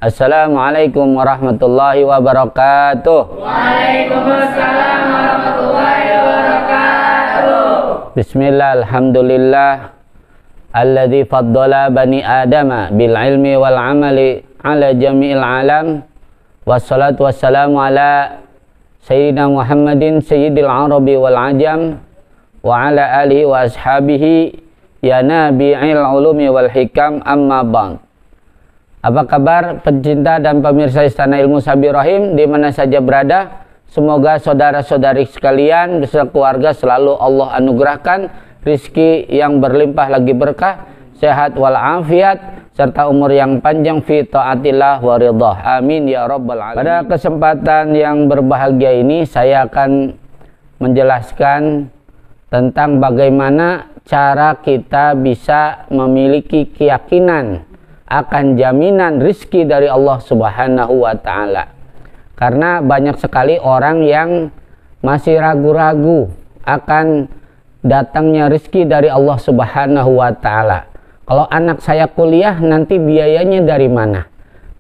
Assalamualaikum warahmatullahi wabarakatuh. Waalaikumsalam warahmatullahi wabarakatuh. Bismillah, alhamdulillah alladzi faddala bani adama bil ilmi wal amali ala jami'il alam. Wassalatu wassalamu ala sayyidina Muhammadin sayyidil arabi wal ajam wa ala alihi wa ashabihi ya nabi'il ulumi wal hikam, amma ba'd. Apa kabar pencinta dan pemirsa Istana Ilmu Sabi Rahim di mana saja berada? Semoga saudara-saudari sekalian beserta keluarga selalu Allah anugerahkan rizki yang berlimpah lagi berkah, sehat walafiat, serta umur yang panjang fi taatillah wa ridhah. Amin ya rabbal alamin. Pada kesempatan yang berbahagia ini saya akan menjelaskan tentang bagaimana cara kita bisa memiliki keyakinan akan jaminan rizki dari Allah Subhanahu wa ta'ala. Karena banyak sekali orang yang masih ragu-ragu akan datangnya rizki dari Allah Subhanahu wa ta'ala. Kalau anak saya kuliah nanti biayanya dari mana?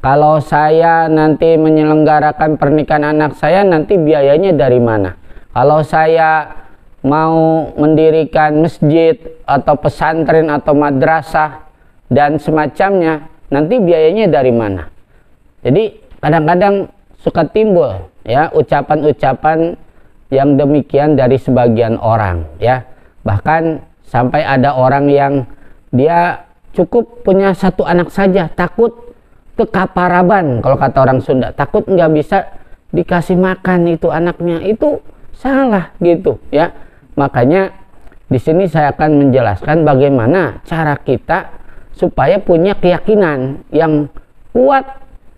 Kalau saya nanti menyelenggarakan pernikahan anak saya nanti biayanya dari mana? Kalau saya mau mendirikan masjid atau pesantren atau madrasah dan semacamnya, nanti biayanya dari mana? Jadi kadang-kadang suka timbul ya ucapan-ucapan yang demikian dari sebagian orang ya. Bahkan sampai ada orang yang dia cukup punya satu anak saja, takut kekaparaban kalau kata orang Sunda, takut nggak bisa dikasih makan itu anaknya. Itu salah gitu ya. Makanya di sini saya akan menjelaskan bagaimana cara kita supaya punya keyakinan yang kuat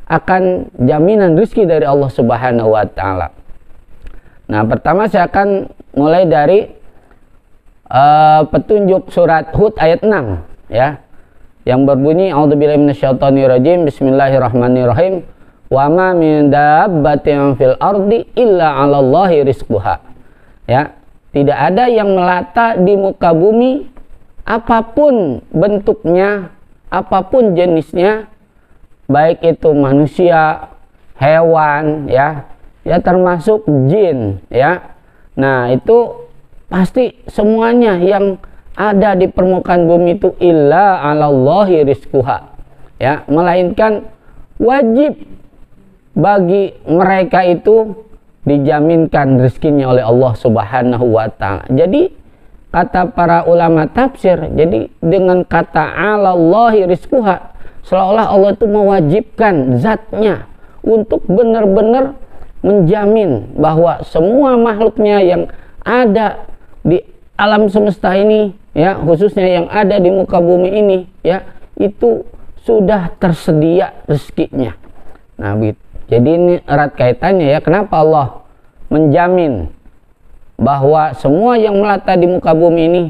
akan jaminan rezeki dari Allah Subhanahu wa ta'ala. Nah, pertama saya akan mulai dari petunjuk surat Hud ayat 6 ya, yang berbunyi a'udzubillahi minasyaitonirrajim, bismillahirrahmanirrahim, wa ma min dabbatin fil ardi illa 'alallahi rizquha. Ya, tidak ada yang melata di muka bumi, apapun bentuknya, apapun jenisnya, baik itu manusia, hewan, ya termasuk jin, ya. Nah, itu pasti semuanya yang ada di permukaan bumi itu illa 'alallahi rizquha, ya, melainkan wajib bagi mereka itu dijaminkan rezekinya oleh Allah Subhanahu wa ta'ala. Jadi kata para ulama tafsir, jadi dengan kata 'alallahi rizquha seolah-olah Allah itu mewajibkan zatnya untuk benar-benar menjamin bahwa semua makhluknya yang ada di alam semesta ini ya, khususnya yang ada di muka bumi ini ya, itu sudah tersedia rezekinya. Nah, jadi ini erat kaitannya ya, kenapa Allah menjamin bahwa semua yang melata di muka bumi ini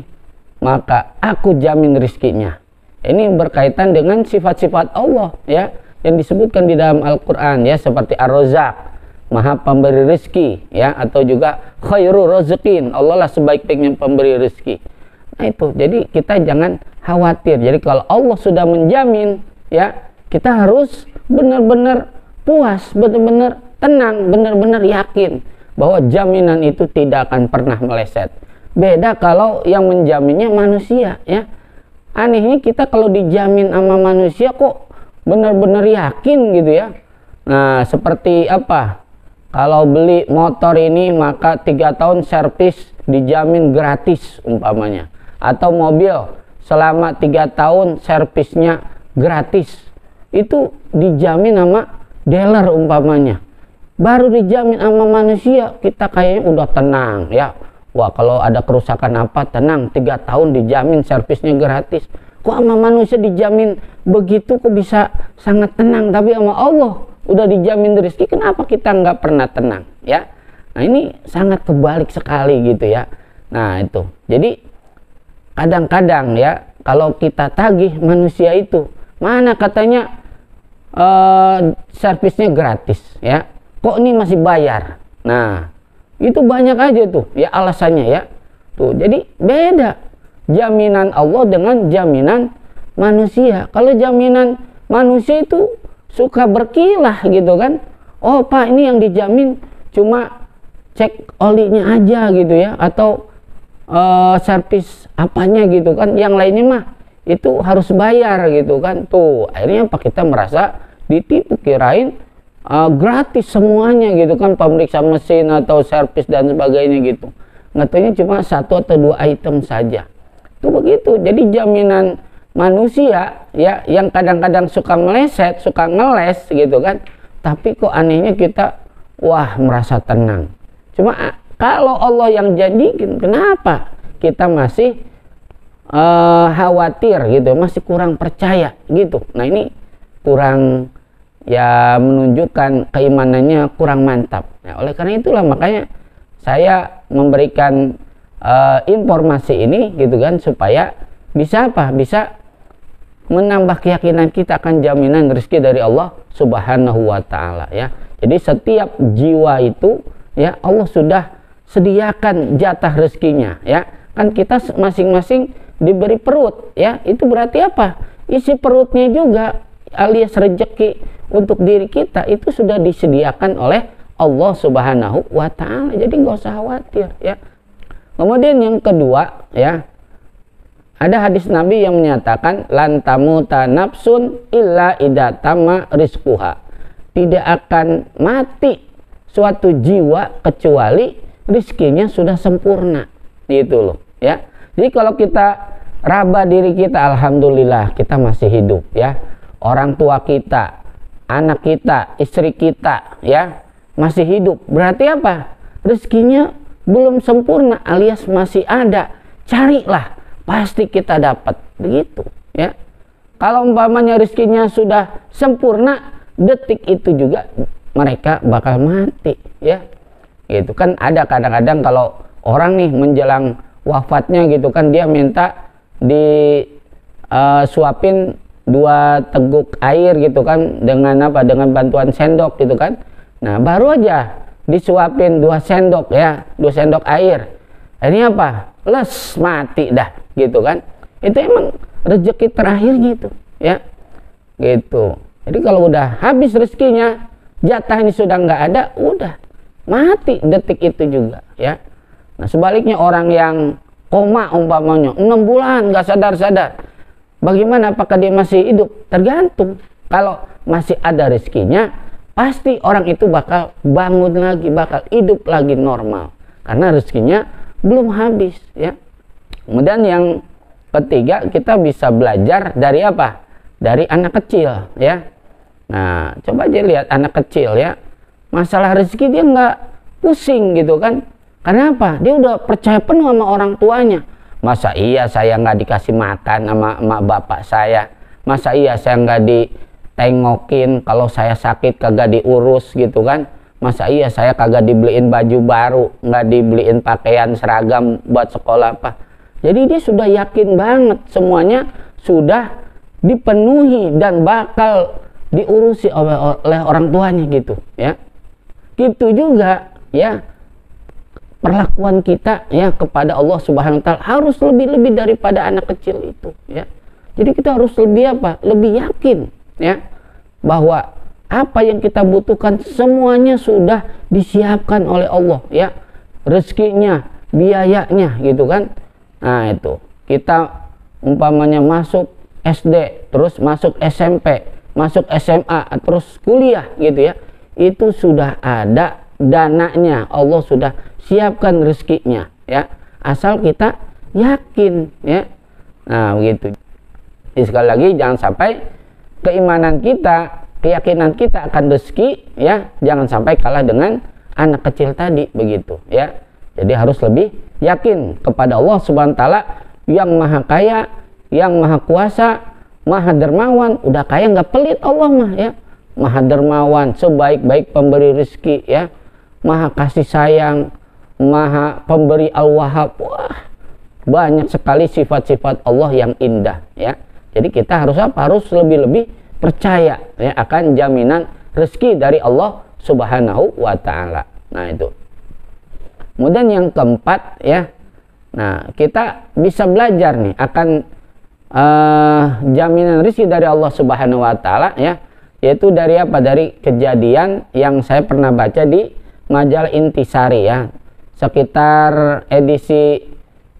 maka aku jamin rizkinya. Ini berkaitan dengan sifat-sifat Allah ya, yang disebutkan di dalam Al-Quran ya, seperti Ar-Razzaq, maha pemberi rizki ya, atau juga khairur raziqin, Allah lah sebaik-baiknya pemberi rizki. Nah itu, jadi kita jangan khawatir. Jadi kalau Allah sudah menjamin ya, kita harus benar-benar puas, benar-benar tenang, benar-benar yakin bahwa jaminan itu tidak akan pernah meleset. Beda kalau yang menjaminnya manusia ya. Anehnya kita kalau dijamin sama manusia kok benar-benar yakin gitu ya. Nah, seperti apa? Kalau beli motor ini maka 3 tahun servis dijamin gratis umpamanya. Atau mobil selama 3 tahun servisnya gratis. Itu dijamin sama dealer umpamanya. Baru dijamin sama manusia, kita kayaknya udah tenang ya. Wah, kalau ada kerusakan apa tenang, 3 tahun dijamin servisnya gratis. Kok sama manusia dijamin begitu, kok bisa sangat tenang, tapi sama Allah udah dijamin rezeki, kenapa kita nggak pernah tenang ya? Nah, ini sangat kebalik sekali gitu ya. Nah itu, jadi kadang-kadang ya kalau kita tagih manusia itu, mana katanya servisnya gratis ya, kok ini masih bayar? Nah itu banyak aja tuh ya alasannya ya. Tuh, jadi beda jaminan Allah dengan jaminan manusia. Kalau jaminan manusia itu suka berkilah gitu kan. Oh Pak, ini yang dijamin cuma cek olinya aja gitu ya, atau servis apanya gitu kan, yang lainnya mah itu harus bayar gitu kan. Tuh akhirnya apa, kita merasa ditipu, kirain gratis semuanya gitu kan, pemeriksa mesin atau servis dan sebagainya gitu. Ngetanya cuma 1 atau 2 item saja. Itu begitu. Jadi jaminan manusia ya, yang kadang-kadang suka meleset, suka ngeles gitu kan, tapi kok anehnya kita wah merasa tenang. Cuma kalau Allah yang janjikan, kenapa kita masih khawatir gitu, masih kurang percaya gitu. Nah ini kurang, ya menunjukkan keimanannya kurang mantap. Nah, oleh karena itulah makanya saya memberikan informasi ini gitu kan, supaya bisa apa? Bisa menambah keyakinan kita akan jaminan rezeki dari Allah Subhanahu wa taala ya. Jadi setiap jiwa itu ya Allah sudah sediakan jatah rezekinya ya. Kan kita masing-masing diberi perut ya. Itu berarti apa? Isi perutnya juga alias rezeki untuk diri kita itu sudah disediakan oleh Allah Subhanahu wa taala. Jadi nggak usah khawatir ya. Kemudian yang kedua ya, ada hadis Nabi yang menyatakan lan tamuta nafsun illa idza tama rizquha. Tidak akan mati suatu jiwa kecuali rizkinya sudah sempurna. Gitu loh ya. Jadi kalau kita raba diri kita, alhamdulillah kita masih hidup ya. Orang tua kita, anak kita, istri kita ya masih hidup. Berarti apa? Rezekinya belum sempurna alias masih ada. Carilah, pasti kita dapat begitu ya. Kalau umpamanya rezekinya sudah sempurna, detik itu juga mereka bakal mati ya. Gitu kan, ada kadang-kadang kalau orang nih menjelang wafatnya gitu kan, dia minta disuapin 2 teguk air gitu kan, dengan apa, dengan bantuan sendok gitu kan. Nah baru aja disuapin 2 sendok ya, 2 sendok air, ini apa, les mati dah gitu kan. Itu emang rezeki terakhir gitu ya gitu. Jadi kalau udah habis rezekinya, jatah ini sudah nggak ada, udah mati detik itu juga ya. Nah sebaliknya orang yang koma umpamanya 6 bulan nggak sadar-sadar, bagaimana, apakah dia masih hidup? Tergantung. Kalau masih ada rezekinya, pasti orang itu bakal bangun lagi, bakal hidup lagi normal, karena rezekinya belum habis ya. Kemudian yang ketiga, kita bisa belajar dari apa? Dari anak kecil ya. Nah coba aja lihat anak kecil ya, masalah rezeki dia nggak pusing gitu kan. Karena apa? Dia udah percaya penuh sama orang tuanya. Masa iya saya nggak dikasih makan sama emak bapak saya? Masa iya saya nggak ditengokin kalau saya sakit, kagak diurus gitu kan? Masa iya saya kagak dibeliin baju baru, nggak dibeliin pakaian seragam buat sekolah apa? Jadi dia sudah yakin banget semuanya sudah dipenuhi dan bakal diurusi oleh orang tuanya gitu ya. Gitu juga ya perlakuan kita ya kepada Allah Subhanahu wa taala harus lebih-lebih daripada anak kecil itu ya. Jadi kita harus lebih apa? Lebih yakin ya bahwa apa yang kita butuhkan semuanya sudah disiapkan oleh Allah ya. Rezekinya, biayanya gitu kan. Nah itu kita umpamanya masuk SD, terus masuk SMP, masuk SMA, terus kuliah gitu ya, itu sudah ada dananya, Allah sudah siapkan rezekinya ya, asal kita yakin ya. Nah begitu. Jadi sekali lagi, jangan sampai keimanan kita, keyakinan kita akan rezeki ya, jangan sampai kalah dengan anak kecil tadi begitu ya. Jadi harus lebih yakin kepada Allah Subhanahu wa taala yang maha kaya, yang maha kuasa, maha dermawan. Udah kaya nggak pelit Allah mah ya, maha dermawan, sebaik-baik pemberi rezeki ya, maha kasih sayang, maha pemberi al-wahhab. Wah, banyak sekali sifat-sifat Allah yang indah ya. Jadi kita harus apa? Harus lebih-lebih percaya ya akan jaminan rezeki dari Allah Subhanahu wa taala. Nah itu. Kemudian yang keempat ya, nah kita bisa belajar nih akan jaminan rezeki dari Allah Subhanahu wa taala ya. yaitu dari apa? Dari kejadian yang saya pernah baca di majalah Intisari ya, sekitar edisi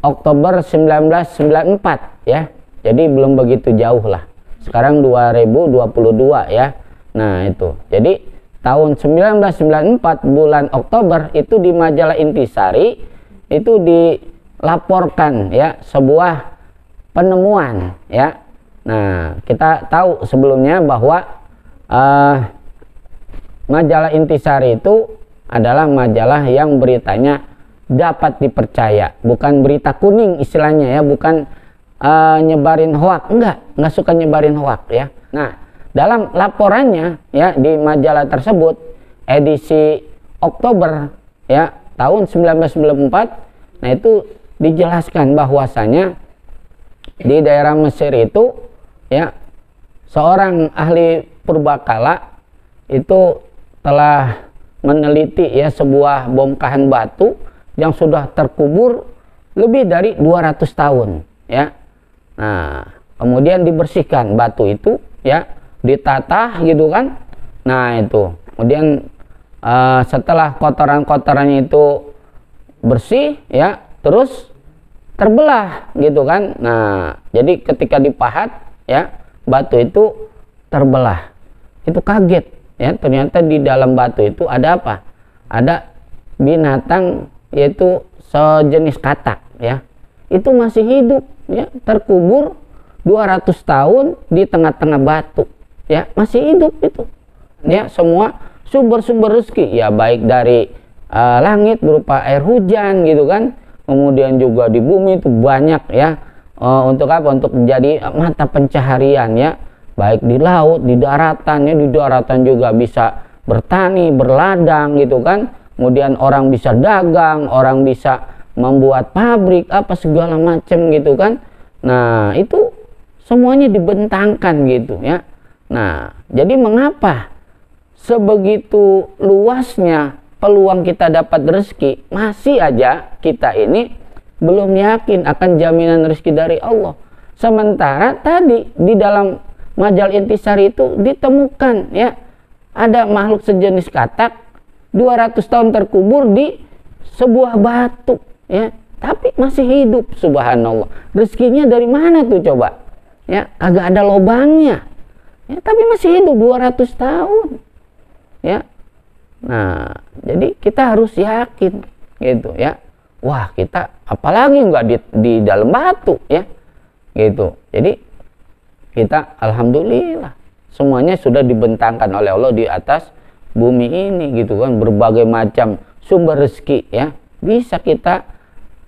Oktober 1994 ya. Jadi belum begitu jauh lah. Sekarang 2022 ya. Nah itu. Jadi tahun 1994 bulan Oktober itu di majalah Intisari itu dilaporkan ya sebuah penemuan ya. Nah, kita tahu sebelumnya bahwa majalah Intisari itu adalah majalah yang beritanya dapat dipercaya, bukan berita kuning istilahnya ya, bukan nyebarin hoak, enggak suka nyebarin hoak ya. Nah, dalam laporannya ya di majalah tersebut edisi Oktober ya tahun 1994, nah itu dijelaskan bahwasanya di daerah Mesir itu ya seorang ahli purbakala itu telah meneliti ya sebuah bongkahan batu yang sudah terkubur lebih dari 200 tahun ya. Nah, kemudian dibersihkan batu itu ya, ditata gitu kan. Nah, itu. Kemudian setelah kotoran-kotorannya itu bersih ya, terus terbelah gitu kan. Nah, jadi ketika dipahat ya, batu itu terbelah. Itu kaget ya, ternyata di dalam batu itu ada apa? Ada binatang yaitu sejenis katak ya. Itu masih hidup ya, terkubur 200 tahun di tengah-tengah batu ya, masih hidup itu. Ya, semua sumber-sumber rezeki ya, baik dari langit berupa air hujan gitu kan. Kemudian juga di bumi itu banyak ya, untuk apa? Untuk menjadi mata pencaharian ya. Baik di laut, di daratan ya, di daratan juga bisa bertani, berladang gitu kan. Kemudian orang bisa dagang, orang bisa membuat pabrik apa segala macam gitu kan. Nah, itu semuanya dibentangkan gitu ya. Nah, jadi mengapa sebegitu luasnya peluang kita dapat rezeki, masih aja kita ini belum yakin akan jaminan rezeki dari Allah. Sementara tadi di dalam majalah Intisari itu ditemukan ya, ada makhluk sejenis katak 200 tahun terkubur di sebuah batu ya, tapi masih hidup, subhanallah. Rezekinya dari mana tuh coba ya, agak ada lobangnya ya, tapi masih hidup 200 tahun ya. Nah, jadi kita harus yakin gitu ya. Wah, kita apalagi nggak di dalam batu ya gitu. Jadi kita alhamdulillah semuanya sudah dibentangkan oleh Allah di atas bumi ini gitu kan. Berbagai macam sumber rezeki ya bisa kita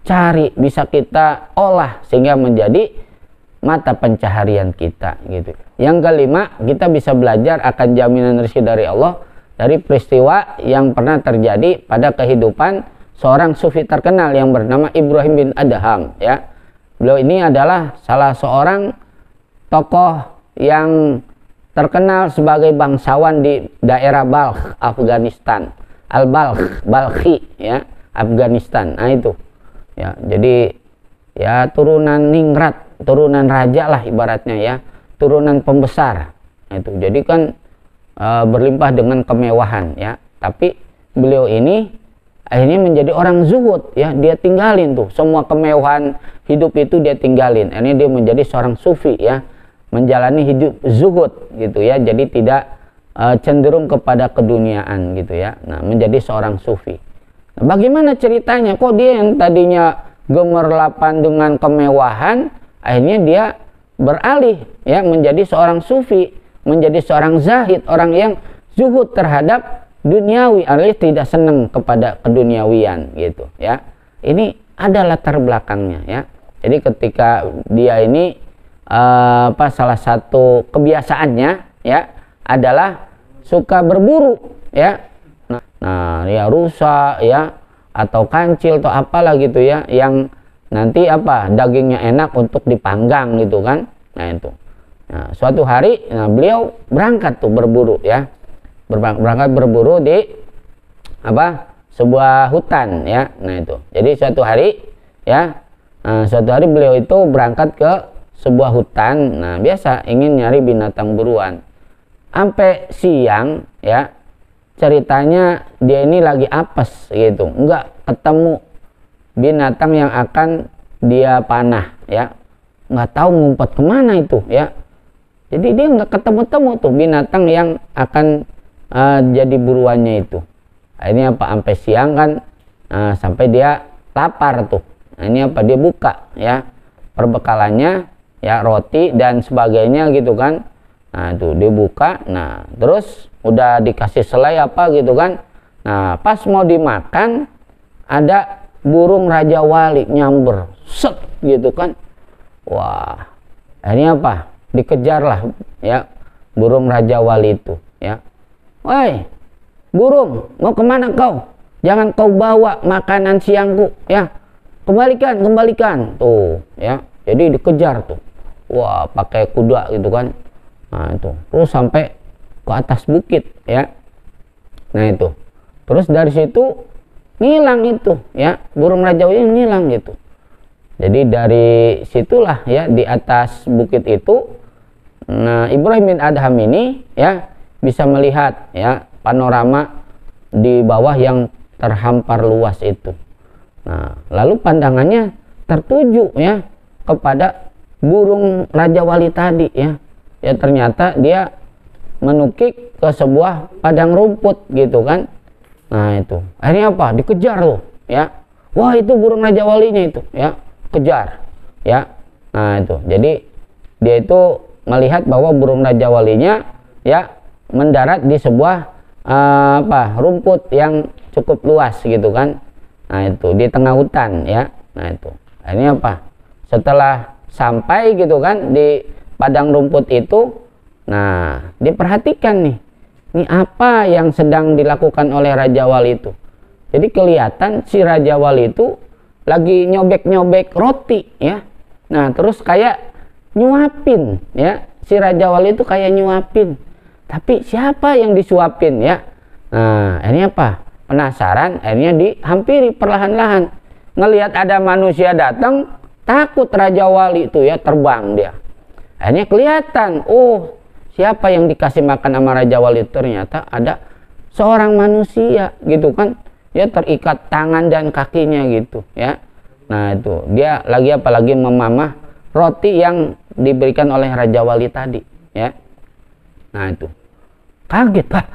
cari, bisa kita olah sehingga menjadi mata pencaharian kita gitu. Yang kelima, kita bisa belajar akan jaminan rezeki dari Allah dari peristiwa yang pernah terjadi pada kehidupan seorang sufi terkenal yang bernama Ibrahim bin Adham ya. Beliau ini adalah salah seorang tokoh yang terkenal sebagai bangsawan di daerah Balkh, Afghanistan. Al-Balkh, Balkhi ya, Afghanistan. Nah itu. Ya, jadi ya turunan ningrat, turunan raja lah ibaratnya ya, turunan pembesar. Nah, itu. Jadi kan berlimpah dengan kemewahan ya. Tapi beliau ini akhirnya menjadi orang zuhud ya, dia tinggalin tuh semua kemewahan hidup itu dia tinggalin. Akhirnya dia menjadi seorang sufi ya, menjalani hidup zuhud gitu ya, jadi tidak cenderung kepada keduniaan gitu ya. Nah, menjadi seorang sufi. Nah, bagaimana ceritanya kok dia yang tadinya gemerlapan dengan kemewahan akhirnya dia beralih ya menjadi seorang sufi, menjadi seorang zahid, orang yang zuhud terhadap duniawi, alias tidak senang kepada keduniawian gitu ya. Ini ada latar belakangnya ya. Jadi ketika dia ini salah satu kebiasaannya ya adalah suka berburu ya. Nah, ya rusa ya atau kancil atau apalah gitu ya, yang nanti dagingnya enak untuk dipanggang gitu kan. Nah itu. Nah, suatu hari beliau berangkat tuh berburu ya. Berangkat berburu di sebuah hutan ya. Nah itu. Jadi suatu hari ya, suatu hari beliau itu berangkat ke sebuah hutan. Nah, biasa ingin nyari binatang buruan. sampai siang ya, ceritanya dia ini lagi apes gitu, enggak ketemu binatang yang akan dia panah ya, nggak tahu ngumpet kemana itu ya. Jadi dia nggak ketemu-temu tuh binatang yang akan jadi buruannya itu. Akhirnya apa, sampai siang kan, sampai dia lapar tuh. Nah, ini apa, dia buka ya perbekalannya ya, roti dan sebagainya gitu kan. Nah tuh dia buka, nah terus udah dikasih selai apa gitu kan. Nah pas mau dimakan, ada burung Raja Wali nyamber set gitu kan. Wah, akhirnya apa, dikejar lah ya burung Raja Wali itu ya. Woi burung, mau kemana kau? Jangan kau bawa makanan siangku ya, kembalikan tuh ya. Jadi dikejar tuh, wah pakai kuda gitu kan. Nah itu terus sampai ke atas bukit ya. Nah itu terus dari situ ngilang itu ya, burung Raja Wali ngilang gitu. Jadi dari situlah ya, di atas bukit itu, nah Ibrahim bin Adham ini ya bisa melihat ya panorama di bawah yang terhampar luas itu. Nah lalu pandangannya tertuju ya kepada burung Raja Wali tadi ya. Ya ternyata dia menukik ke sebuah padang rumput gitu kan. Nah itu akhirnya apa, dikejar tuh ya. Wah itu burung Raja Walinya itu ya, kejar ya. Nah itu jadi dia itu melihat bahwa burung Raja Walinya ya mendarat di sebuah rumput yang cukup luas gitu kan. Nah itu di tengah hutan ya. Nah itu akhirnya apa, setelah sampai gitu kan di padang rumput itu, nah diperhatikan nih, ini apa yang sedang dilakukan oleh Raja Wali itu. Jadi kelihatan si Raja Wali itu lagi nyobek-nyobek roti ya. Nah terus kayak nyuapin ya, si Raja Wali itu kayak nyuapin, tapi siapa yang disuapin ya. Nah akhirnya apa, penasaran, akhirnya dihampiri perlahan-lahan. Ngelihat ada manusia datang, takut Raja Wali itu ya, terbang dia. Akhirnya kelihatan, oh siapa yang dikasih makan sama Raja Wali, ternyata ada seorang manusia gitu kan ya, terikat tangan dan kakinya gitu ya. Nah itu dia lagi apa, lagi memamah roti yang diberikan oleh Raja Wali tadi ya. Nah itu kaget, Pak,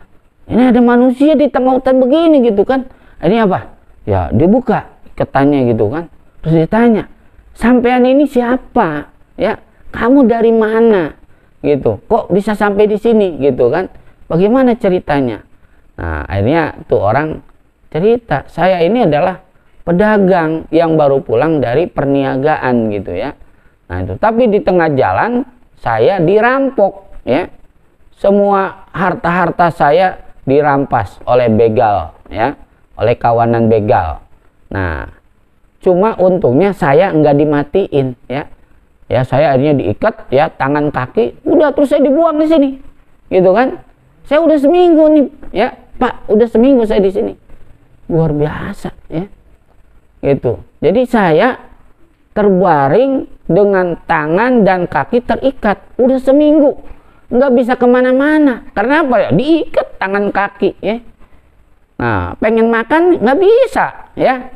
ini ada manusia di tengah hutan begini gitu kan. Ini apa ya, dibuka iketannya gitu kan, terus ditanya, sampean ini siapa ya, kamu dari mana gitu, kok bisa sampai di sini gitu kan, bagaimana ceritanya. Nah akhirnya tuh orang cerita, saya ini adalah pedagang yang baru pulang dari perniagaan gitu ya. Nah itu tapi di tengah jalan saya dirampok ya, semua harta-harta saya dirampas oleh begal ya, oleh kawanan begal. Nah cuma untungnya saya nggak dimatiin ya. Ya saya akhirnya diikat ya tangan kaki, udah terus saya dibuang di sini gitu kan. Saya udah seminggu nih ya Pak, udah seminggu saya di sini. Luar biasa ya gitu. Jadi saya terbaring dengan tangan dan kaki terikat udah seminggu, nggak bisa kemana-mana. Karena apa ya, diikat tangan kaki ya. Nah pengen makan nggak bisa ya,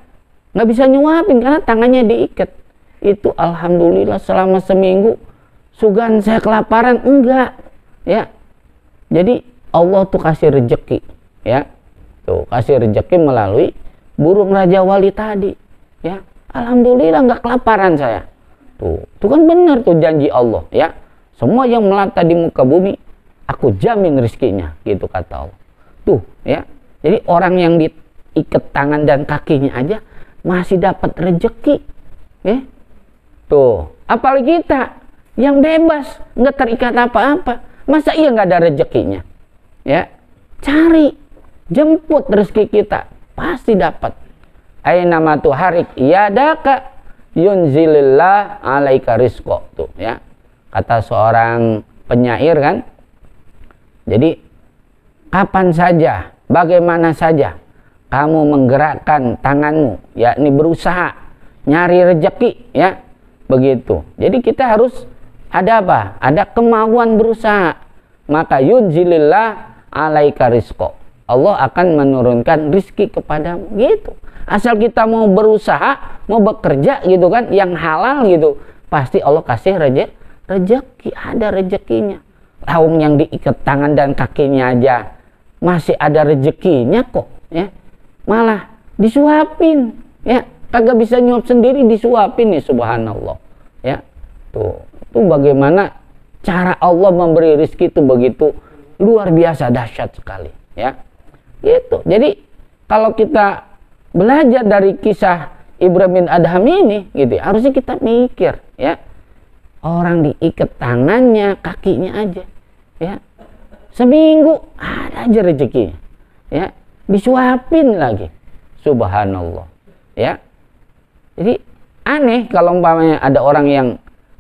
nggak bisa nyuapin karena tangannya diikat. Itu alhamdulillah selama seminggu sugan saya kelaparan enggak ya. Jadi Allah tuh kasih rejeki ya, tuh kasih rejeki melalui burung Raja Wali tadi ya. Alhamdulillah nggak kelaparan saya. Tuh kan benar tuh janji Allah ya, semua yang melata di muka bumi aku jamin rezekinya gitu kata Allah tuh ya. Jadi orang yang diikat tangan dan kakinya aja masih dapat rejeki ya. Tuh, apalagi kita yang bebas, nggak terikat apa-apa, masa iya nggak ada rezekinya? Ya, cari, jemput rezeki kita, pasti dapat. Aina matu harik yadaka yunzilillah alaika rizqo. Tuh ya, kata seorang penyair kan. Jadi kapan saja, bagaimana saja kamu menggerakkan tanganmu, yakni berusaha nyari rezeki ya. Begitu. Jadi kita harus ada apa? Ada kemauan berusaha. maka yunzilillah alaika rizqo. Allah akan menurunkan rizki kepadamu gitu. Asal kita mau berusaha, mau bekerja gitu kan, yang halal gitu, pasti Allah kasih rezeki, ada rezekinya. Laung yang diikat tangan dan kakinya aja masih ada rezekinya kok, ya. Malah disuapin, ya. Kagak bisa nyuap sendiri, disuapin nih, subhanallah, ya. Tuh bagaimana cara Allah memberi rezeki itu begitu luar biasa, dahsyat sekali, ya. Gitu. Jadi kalau kita belajar dari kisah Ibrahim bin Adham ini gitu, harusnya kita mikir, ya. Orang diikat tangannya, kakinya aja, ya. Seminggu ada aja rezekinya, ya. Disuapin lagi, subhanallah, ya. Jadi aneh kalau umpamanya ada orang yang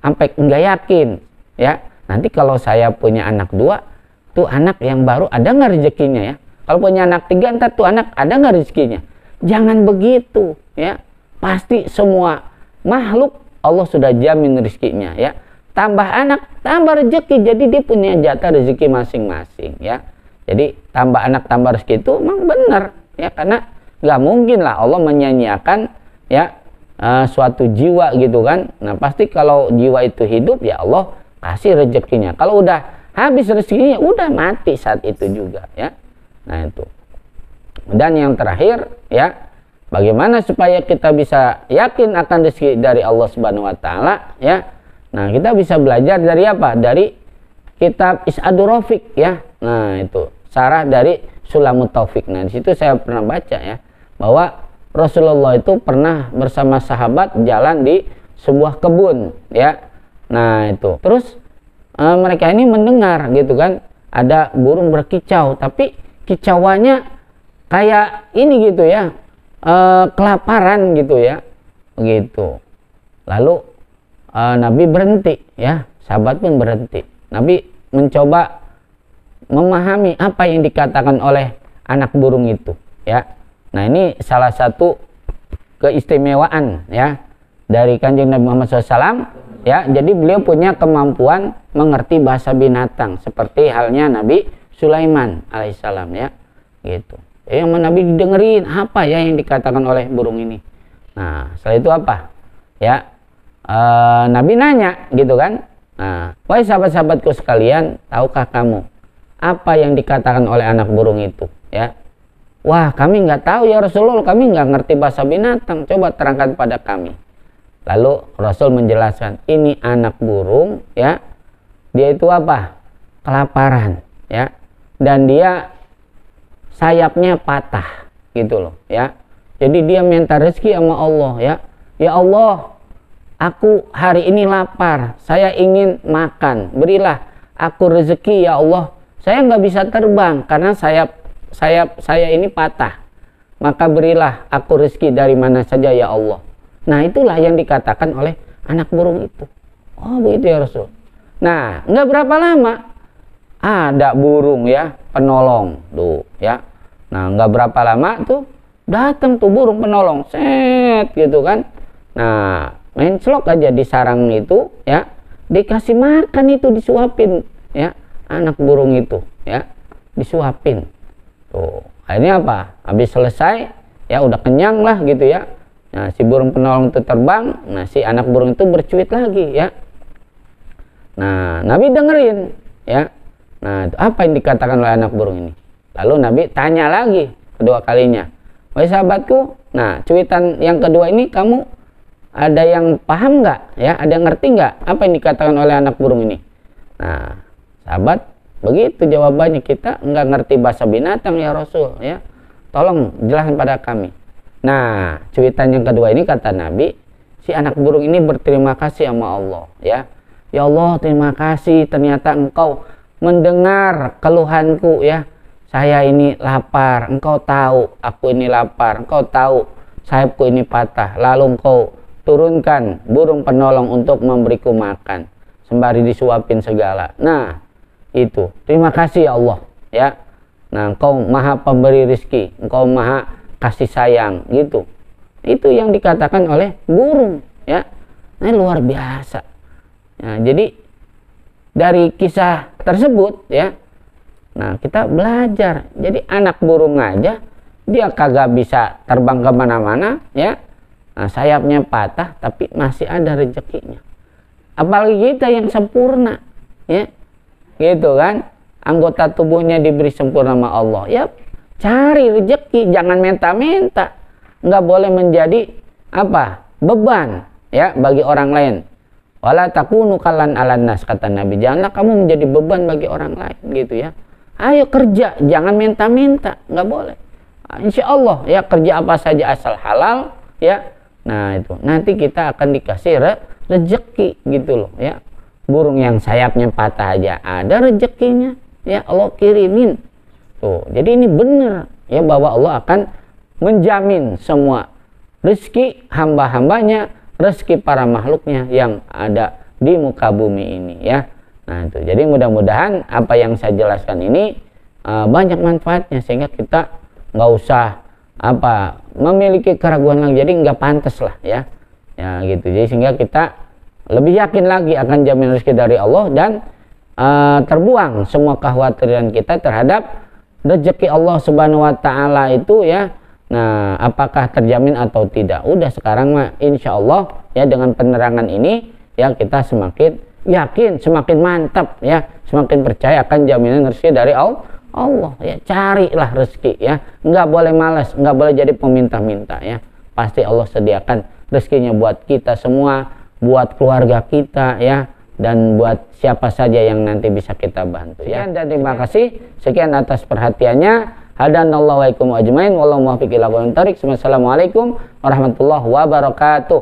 sampai nggak yakin, ya. Nanti kalau saya punya anak 2, tuh anak yang baru ada nggak rezekinya, ya. Kalau punya anak 3, ntar tuh anak ada nggak rezekinya. Jangan begitu, ya. Pasti semua makhluk Allah sudah jamin rezekinya, ya. Tambah anak, tambah rezeki, jadi dia punya jatah rezeki masing-masing, ya. Jadi tambah anak, tambah rezeki itu memang benar, ya, karena nggak mungkin lah Allah menyanyiakan, ya, suatu jiwa gitu kan. Nah pasti kalau jiwa itu hidup, ya Allah kasih rezekinya. Kalau udah habis rezekinya, udah mati saat itu juga, ya. Nah itu. Dan yang terakhir, ya, bagaimana supaya kita bisa yakin akan rezeki dari Allah Subhanahu wa taala, ya. Nah, kita bisa belajar dari apa? Dari kitab Is'adur Rafiq, ya. Nah, itu syarah dari Sulamut Taufik. Nah, di situ saya pernah baca, ya, bahwa Rasulullah itu pernah bersama sahabat jalan di sebuah kebun, ya. Nah, itu. Terus mereka ini mendengar gitu kan, ada burung berkicau, tapi kicauannya kayak ini gitu, ya, kelaparan gitu, ya, begitu. Lalu Nabi berhenti, ya, sahabat pun berhenti. Nabi mencoba memahami apa yang dikatakan oleh anak burung itu, ya. Nah ini salah satu keistimewaan, ya, dari Kanjeng Nabi Muhammad SAW, ya. Jadi beliau punya kemampuan mengerti bahasa binatang seperti halnya Nabi Sulaiman alaihissalam, ya, gitu. Yang Nabi didengerin apa ya yang dikatakan oleh burung ini. Nah setelah itu apa, ya, Nabi nanya gitu kan. Nah, wahai sahabat-sahabatku sekalian, tahukah kamu apa yang dikatakan oleh anak burung itu, ya? Wah, kami nggak tahu ya Rasulullah, kami nggak ngerti bahasa binatang, coba terangkan pada kami. Lalu Rasul menjelaskan, ini anak burung, ya, dia itu apa? Kelaparan, ya, dan dia sayapnya patah gitu loh, ya. Jadi dia minta rezeki sama Allah, ya. Ya Allah, aku hari ini lapar, saya ingin makan, berilah aku rezeki ya Allah. Saya nggak bisa terbang karena sayap saya ini patah, maka berilah aku rezeki dari mana saja ya Allah. Nah itulah yang dikatakan oleh anak burung itu. Oh begitu ya Rasul. Nah nggak berapa lama ada burung, ya, penolong tuh, ya. Nah nggak berapa lama tuh datang tuh burung penolong, set gitu kan. Nah menclok aja di sarang itu, ya, dikasih makan itu, disuapin, ya, anak burung itu, ya, disuapin. Tuh, akhirnya apa? Habis selesai, ya, udah kenyang lah gitu, ya. Nah, si burung penolong itu terbang, nah si anak burung itu bercuit lagi, ya. Nah, Nabi dengerin, ya. Nah, apa yang dikatakan oleh anak burung ini? Lalu Nabi tanya lagi kedua kalinya, wahai sahabatku, nah cuitan yang kedua ini kamu ada yang paham nggak, ya, ada yang ngerti nggak apa yang dikatakan oleh anak burung ini? Nah sahabat begitu jawabannya, kita nggak ngerti bahasa binatang ya Rasul, ya, tolong jelaskan pada kami. Nah cuitan yang kedua ini kata Nabi, si anak burung ini berterima kasih sama Allah, ya. Ya Allah, terima kasih, ternyata engkau mendengar keluhanku, ya. Saya ini lapar, engkau tahu aku ini lapar, engkau tahu sayapku ini patah, lalu engkau turunkan burung penolong untuk memberiku makan sembari disuapin segala. Nah itu, terima kasih ya Allah, ya. Nah engkau maha pemberi rezeki, engkau maha kasih sayang, gitu. Itu yang dikatakan oleh burung, ya. Nah luar biasa, ya. Jadi dari kisah tersebut ya. Nah, kita belajar. Jadi anak burung aja dia kagak bisa terbang kemana-mana ya. Nah, sayapnya patah tapi masih ada rezekinya. Apalagi kita yang sempurna ya. Gitu kan. Anggota tubuhnya diberi sempurna sama Allah. Ya, cari rezeki, jangan minta-minta. Nggak boleh menjadi apa? Beban ya bagi orang lain. Wala takunu kalan alan nas, kata Nabi. Janganlah kamu menjadi beban bagi orang lain gitu ya. Ayo kerja, jangan minta-minta, nggak boleh. Insya Allah ya, kerja apa saja asal halal ya. Nah itu nanti kita akan dikasih rezeki gitu loh ya. Burung yang sayapnya patah aja ada rezekinya ya, Allah kirimin tuh. Jadi ini benar ya, bahwa Allah akan menjamin semua rezeki hamba-hambanya, rezeki para makhluknya yang ada di muka bumi ini ya. Nah itu, jadi mudah-mudahan apa yang saya jelaskan ini banyak manfaatnya, sehingga kita nggak usah apa memiliki keraguan lagi, jadi nggak pantas lah ya, ya gitu. Jadi sehingga kita lebih yakin lagi akan jamin rezeki dari Allah, dan terbuang semua kekhawatiran kita terhadap rezeki Allah Subhanahu Wa Taala itu ya. Nah, apakah terjamin atau tidak? Udah sekarang mah insya Allah ya, dengan penerangan ini ya kita semakin yakin, semakin mantap ya, semakin percaya akan jaminan rezeki dari Allah ya. Carilah rezeki ya, nggak boleh malas, nggak boleh jadi peminta-minta ya. Pasti Allah sediakan rezekinya buat kita semua, buat keluarga kita ya, dan buat siapa saja yang nanti bisa kita bantu ya. Dan terima kasih sekian atas perhatiannya. Hadanallahu wa iyyakum ajmain, wallahu muwaffiq ila aqwamit thoriq. Wassalamualaikum warahmatullahi wabarakatuh.